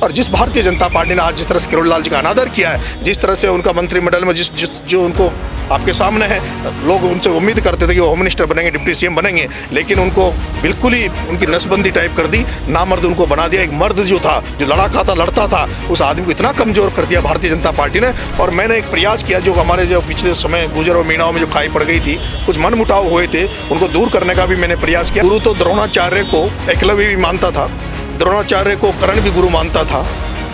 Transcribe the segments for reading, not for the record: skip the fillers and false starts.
और जिस भारतीय जनता पार्टी ने आज जिस तरह से किरोड़ी लाल जी का अनादर किया है, जिस तरह से उनका मंत्रिमंडल में जो उनको आपके सामने है, लोग उनसे उम्मीद करते थे कि वो होम मिनिस्टर बनेंगे, डिप्टी सीएम बनेंगे, लेकिन उनको बिल्कुल ही उनकी नसबंदी टाइप कर दी, नामर्द उनको बना दिया। एक मर्द जो था, जो लड़ाका था, लड़ता था, उस आदमी को इतना कमज़ोर कर दिया भारतीय जनता पार्टी ने। और मैंने एक प्रयास किया, जो हमारे जो पिछले समय गुजर और मीणाओं में जो खाई पड़ गई थी, कुछ मनमुटाव हुए थे, उनको दूर करने का भी मैंने प्रयास किया। गुरु तो द्रोणाचार्य को एकलव्य भी मानता था, द्रोणाचार्य को कर्ण भी गुरु मानता था,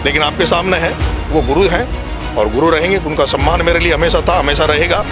लेकिन आपके सामने है, वो गुरु हैं और गुरु रहेंगे। उनका सम्मान मेरे लिए हमेशा था, हमेशा रहेगा।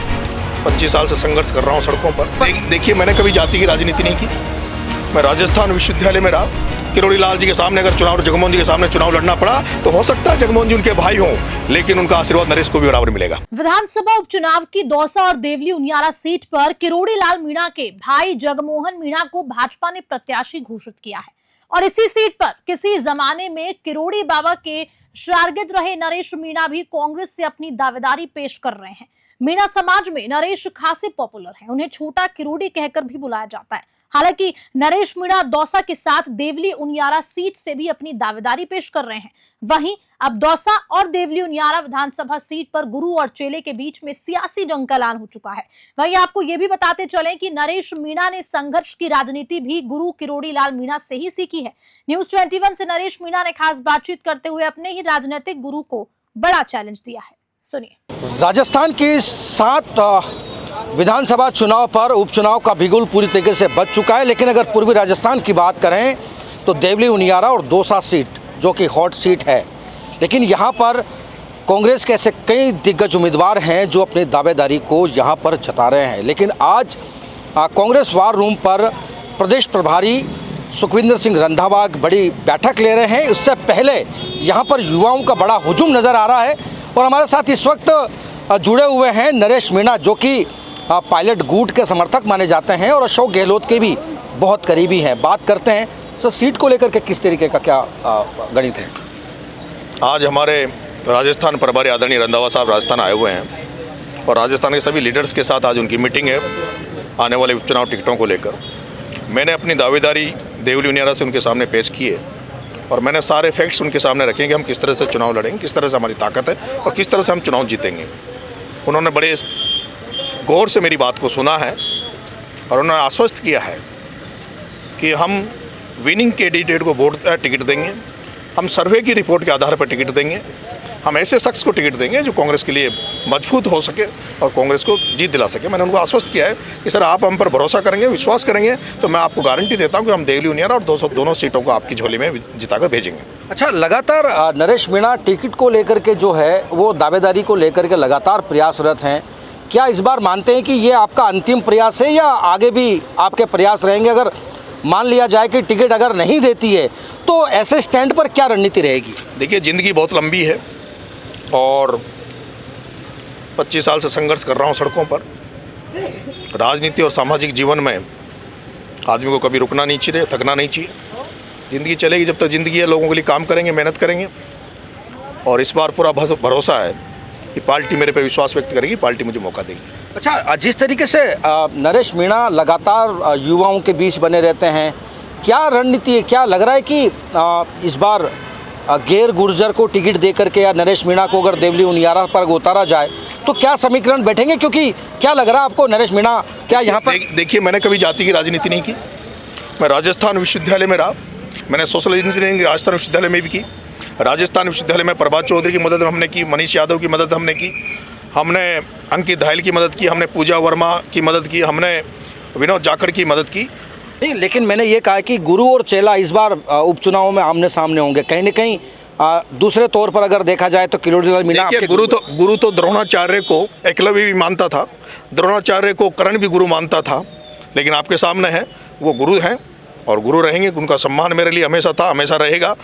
25 साल से संघर्ष कर रहा हूँ सड़कों पर। देखिए, मैंने कभी जाति की राजनीति नहीं की। मैं राजस्थान विश्वविद्यालय में रहा। किरोड़ी लाल जी के सामने अगर चुनाव, जगमोहन जी के सामने चुनाव लड़ना पड़ा तो हो सकता है जगमोहन जी उनके भाई हों, लेकिन उनका आशीर्वाद नरेश को भी बराबर मिलेगा। विधानसभा उपचुनाव की दौसा और देवली उनियारा सीट पर किरोड़ी लाल मीणा के भाई जगमोहन मीणा को भाजपा ने प्रत्याशी घोषित किया है और इसी सीट पर किसी जमाने में किरोड़ी बाबा के शागिर्द रहे नरेश मीणा भी कांग्रेस से अपनी दावेदारी पेश कर रहे हैं। मीणा समाज में नरेश खासे पॉपुलर हैं, उन्हें छोटा किरोड़ी कहकर भी बुलाया जाता है। हालांकि नरेश मीणा दौसा के साथ देवली उनियारा सीट से भी अपनी दावेदारी पेश कर रहे हैं। वहीं अब दौसा और देवली उनियारा विधानसभा सीट पर गुरु और चेले के बीच में सियासी जंग का ऐलान हो चुका है। वहीं आपको ये भी बताते चलें कि नरेश मीणा ने संघर्ष की राजनीति भी गुरु किरोड़ी लाल मीणा से ही सीखी है। न्यूज़ 21 से नरेश मीणा ने खास बातचीत करते हुए अपने ही राजनीतिक गुरु को बड़ा चैलेंज दिया है। सुनिए। राजस्थान की 7 विधानसभा चुनाव पर उपचुनाव का बिगुल पूरी तरीके से बच चुका है, लेकिन अगर पूर्वी राजस्थान की बात करें तो देवली उनियारा और दौसा सीट जो कि हॉट सीट है, लेकिन यहाँ पर कांग्रेस के ऐसे कई दिग्गज उम्मीदवार हैं जो अपनी दावेदारी को यहाँ पर जता रहे हैं। लेकिन आज कांग्रेस वार रूम पर प्रदेश प्रभारी सुखविंदर सिंह रंधावा बड़ी बैठक ले रहे हैं। उससे पहले यहाँ पर युवाओं का बड़ा हुजूम नज़र आ रहा है और हमारे साथ इस वक्त जुड़े हुए हैं नरेश मीणा, जो कि पायलट गुट के समर्थक माने जाते हैं और अशोक गहलोत के भी बहुत करीबी हैं। बात करते हैं सर, सीट को लेकर के किस तरीके का क्या गणित है? आज हमारे राजस्थान प्रभारी आदरणीय रंधावा साहब राजस्थान आए हुए हैं और राजस्थान के सभी लीडर्स के साथ आज उनकी मीटिंग है आने वाले उपचुनाव टिकटों को लेकर। मैंने अपनी दावेदारी देवली उनियारा से उनके सामने पेश की है और मैंने सारे फैक्ट्स उनके सामने रखे कि हम किस तरह से चुनाव लड़ेंगे, किस तरह से हमारी ताकत है और किस तरह से हम चुनाव जीतेंगे। उन्होंने बड़े गौर से मेरी बात को सुना है और उन्होंने आश्वस्त किया है कि हम विनिंग कैंडिडेट को वोट टिकट देंगे, हम सर्वे की रिपोर्ट के आधार पर टिकट देंगे, हम ऐसे शख्स को टिकट देंगे जो कांग्रेस के लिए मजबूत हो सके और कांग्रेस को जीत दिला सके। मैंने उनको आश्वस्त किया है कि सर आप हम पर भरोसा करेंगे, विश्वास करेंगे तो मैं आपको गारंटी देता हूं कि हम देवली उनियारा और दोनों सीटों को आपकी झोली में जिताकर भेजेंगे। अच्छा, लगातार नरेश मीणा टिकट को लेकर के जो है वो दावेदारी को लेकर के लगातार प्रयासरत हैं। क्या इस बार मानते हैं कि ये आपका अंतिम प्रयास है या आगे भी आपके प्रयास रहेंगे? अगर मान लिया जाए कि टिकट अगर नहीं देती है तो ऐसे स्टैंड पर क्या रणनीति रहेगी? देखिए, ज़िंदगी बहुत लंबी है और 25 साल से संघर्ष कर रहा हूँ सड़कों पर। राजनीति और सामाजिक जीवन में आदमी को कभी रुकना नहीं चाहिए, थकना नहीं चाहिए। ज़िंदगी चलेगी जब तक ज़िंदगी है, लोगों के लिए काम करेंगे, मेहनत करेंगे और इस बार पूरा भरोसा है कि पार्टी मेरे पे विश्वास व्यक्त करेगी, पार्टी मुझे मौका देगी। अच्छा, जिस तरीके से नरेश मीणा लगातार युवाओं के बीच बने रहते हैं, क्या रणनीति है? क्या लग रहा है कि इस बार गैर गुर्जर को टिकट दे करके या नरेश मीणा को अगर देवली उनियारा पर उतारा जाए तो क्या समीकरण बैठेंगे? क्योंकि क्या लग रहा है आपको नरेश मीणा क्या यहाँ पर? देखिए, मैंने कभी जाति की राजनीति नहीं की। मैं राजस्थान विश्वविद्यालय में रहा, मैंने सोशल इंजीनियरिंग राजस्थान विश्वविद्यालय में भी की। राजस्थान विश्वविद्यालय में प्रभात चौधरी की मदद हमने की, मनीष यादव की मदद हमने की, हमने अंकित धायल की मदद की, हमने पूजा वर्मा की मदद की, हमने विनोद जाखड़ की मदद की। नहीं, लेकिन मैंने ये कहा कि गुरु और चेला इस बार उपचुनाव में आमने सामने होंगे। कहीं न कहीं दूसरे तौर पर अगर देखा जाए तो किरोड़ी लाल मीणा गुरु तो द्रोणाचार्य को एकलव्य भी मानता था, द्रोणाचार्य को कर्ण भी गुरु मानता था, लेकिन आपके सामने है, वो गुरु हैं और गुरु रहेंगे। उनका सम्मान मेरे लिए हमेशा था, हमेशा रहेगा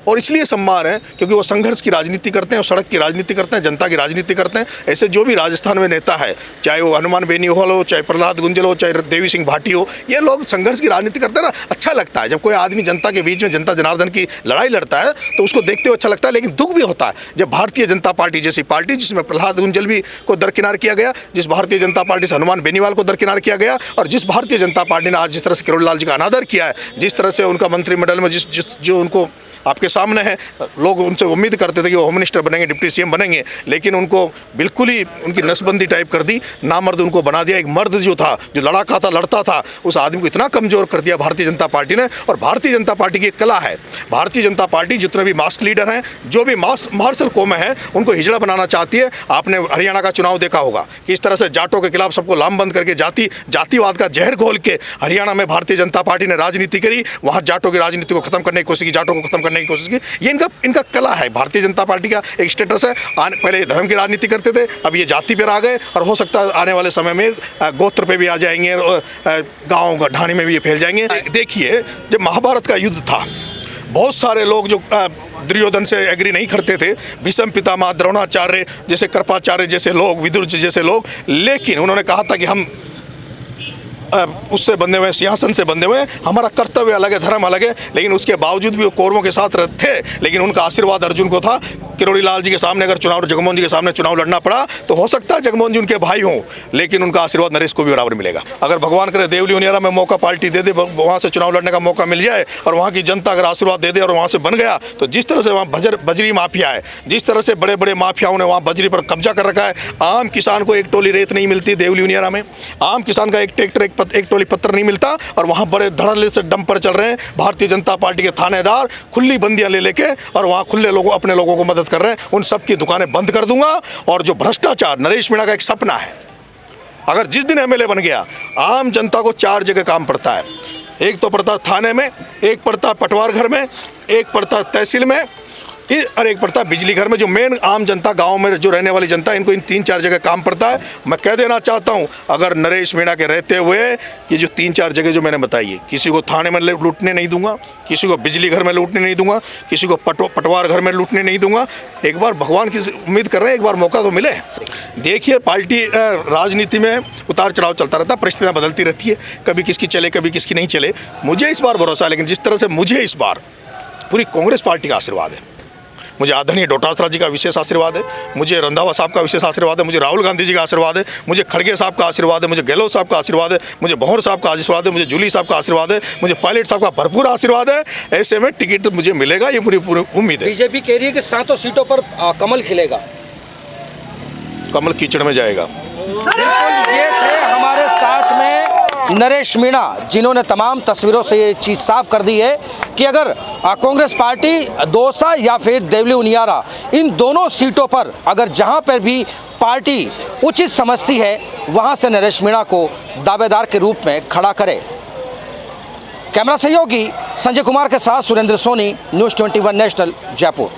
और इसलिए सम्मान है क्योंकि वो संघर्ष की राजनीति करते हैं, सड़क की राजनीति करते हैं, जनता की राजनीति करते हैं। ऐसे जो भी राजस्थान में नेता है, चाहे वो हनुमान बेनीवाल हो, चाहे प्रहलाद गुंजल हो, चाहे देवी सिंह भाटी हो, ये लोग संघर्ष की राजनीति करते हैं ना। अच्छा लगता है जब कोई आदमी जनता के बीच में जनता जनार्दन की लड़ाई लड़ता है तो उसको देखते हुए अच्छा लगता है। लेकिन दुख भी होता है जब भारतीय जनता पार्टी जैसी पार्टी, जिसमें प्रहलाद गुंजल भी को दरकिनार किया गया, जिस भारतीय जनता पार्टी से हनुमान बेनीवाल को दरकिनार किया गया और जिस भारतीय जनता पार्टी ने आज जिस तरह से किरोड़ी लाल जी का अनादर किया है, जिस तरह से उनका मंत्रिमंडल में जो उनको आपके सामने है। लोग उनसे उम्मीद करते थे कि वो होम मिनिस्टर बनेंगे, डिप्टी सीएम बनेंगे, लेकिन उनको बिल्कुल ही उनकी नसबंदी टाइप कर दी, नामर्द उनको बना दिया। एक मर्द जो था, जो लड़ाका था, लड़ता था, उस आदमी को इतना कमज़ोर कर दिया भारतीय जनता पार्टी ने। और भारतीय जनता पार्टी की एक कला है, भारतीय जनता पार्टी जितने भी मास्क लीडर हैं, जो भी मार्शल कौमें हैं, उनको हिजड़ा बनाना चाहती है। आपने हरियाणा का चुनाव देखा होगा कि इस तरह से जाटों के खिलाफ सबको लामबंद करके जातिवाद का जहर घोल के हरियाणा में भारतीय जनता पार्टी ने राजनीति करी, वहाँ जाटों की राजनीति को खत्म करने की कोशिश की, जाटों को खत्म करने की कोशिश की। ये इनका कला है। भारतीय जनता पार्टी का एक स्टेटस है। पहले धर्म की राजनीति करते थे, अब ये जाति पर आ गए, और हो सकता है आने वाले समय में गोत्र पे भी आ जाएंगे, गाँव ढाणी में भी ये फैल जाएंगे। देखिए, जब महाभारत का युद्ध था, बहुत सारे लोग जो दुर्योधन से एग्री नहीं करते थे, भीष्म पितामह, द्रोणाचार्य जैसे, कृपाचार्य जैसे लोग, विदुर जैसे लोग, लेकिन उन्होंने कहा था कि हम उससे बंधे हुए, सिंहासन से बंधे हुए, हमारा कर्तव्य अलग है, धर्म अलग है। लेकिन उसके बावजूद भी वो कौरवों के साथ थे। लेकिन उनका आशीर्वाद अर्जुन को था। किरोड़ी लाल जी के सामने अगर जगमोहन जी के सामने चुनाव लड़ना पड़ा, तो हो सकता है जगमोहन जी उनके भाई हों, लेकिन उनका आशीर्वाद नरेश को भी बराबर मिलेगा। अगर भगवान करे देवली उनियारा में मौका पार्टी दे दे, वहाँ से चुनाव लड़ने का मौका मिल जाए, और वहाँ की जनता अगर आशीर्वाद दे दे और वहाँ से बन गया, तो जिस तरह से वहाँ बजरी माफिया है, जिस तरह से बड़े बड़े माफियाओं ने वहाँ बजरी पर कब्जा कर रखा है, आम किसान को एक टोली रेत नहीं मिलती देवली उनियारा में, आम किसान का एक ट्रैक्टर, एक टोली पत्थर नहीं मिलता, और वहाँ बड़े धड़ल्ले से डंप पर चल रहे हैं भारतीय जनता पार्टी के थानेदार, खुली बंदियां ले लेके, और वहाँ खुले लोगों, अपने लोगों को मदद कर रहे हैं। उन सब की दुकानें बंद कर दूंगा। और जो भ्रष्टाचार, नरेश मीणा का एक सपना है, अगर जिस दिन एमएलए बन गया, आम जनता को 4 जगह काम पड़ता है। एक तो पड़ता थाने में, एक पड़ता पटवार घर में, एक पड़ता तहसील में, और एक पड़ता है बिजली घर में। जो मेन आम जनता, गांव में जो रहने वाली जनता, इनको इन 3-4 जगह काम पड़ता है। मैं कह देना चाहता हूं, अगर नरेश मीणा के रहते हुए ये जो 3-4 जगह जो मैंने बताई है, किसी को थाने में लूटने नहीं दूंगा, किसी को बिजली घर में लूटने नहीं दूंगा, किसी को पटवार घर में लूटने नहीं दूंगा। एक बार भगवान की उम्मीद कर रहे हैं, एक बार मौका तो मिले। देखिए, पार्टी राजनीति में उतार चढ़ाव चलता रहता है, परिस्थितियाँ बदलती रहती है, कभी किसकी चले, कभी किसकी नहीं चले। मुझे इस बार भरोसा है, लेकिन जिस तरह से मुझे इस बार पूरी कांग्रेस पार्टी का आशीर्वाद है, मुझे आदरणीय डोटासरा जी का विशेष आशीर्वाद है, मुझे रंधावा साहब का विशेष आशीर्वाद है, मुझे राहुल गांधी जी का आशीर्वाद है, मुझे खड़गे साहब का आशीर्वाद है, मुझे गहलोत साहब का आशीर्वाद है, मुझे भंवर साहब का आशीर्वाद है, मुझे जूली साहब का आशीर्वाद है, मुझे पायलट साहब का भरपूर आशीर्वाद है। ऐसे में टिकट मुझे मिलेगा, ये पूरी उम्मीद है। बीजेपी कह रही है कि 7 सीटों पर कमल खिलेगा। कमल कीचड़ में जाएगा। ये थे हमारे साथ में नरेश मीणा, जिन्होंने तमाम तस्वीरों से ये चीज़ साफ कर दी है कि अगर कांग्रेस पार्टी दौसा या फिर देवली उनियारा, इन दोनों सीटों पर अगर जहां पर भी पार्टी उचित समझती है, वहां से नरेश मीणा को दावेदार के रूप में खड़ा करे। कैमरा सहयोगी संजय कुमार के साथ सुरेंद्र सोनी, न्यूज़ 21 नेशनल, जयपुर।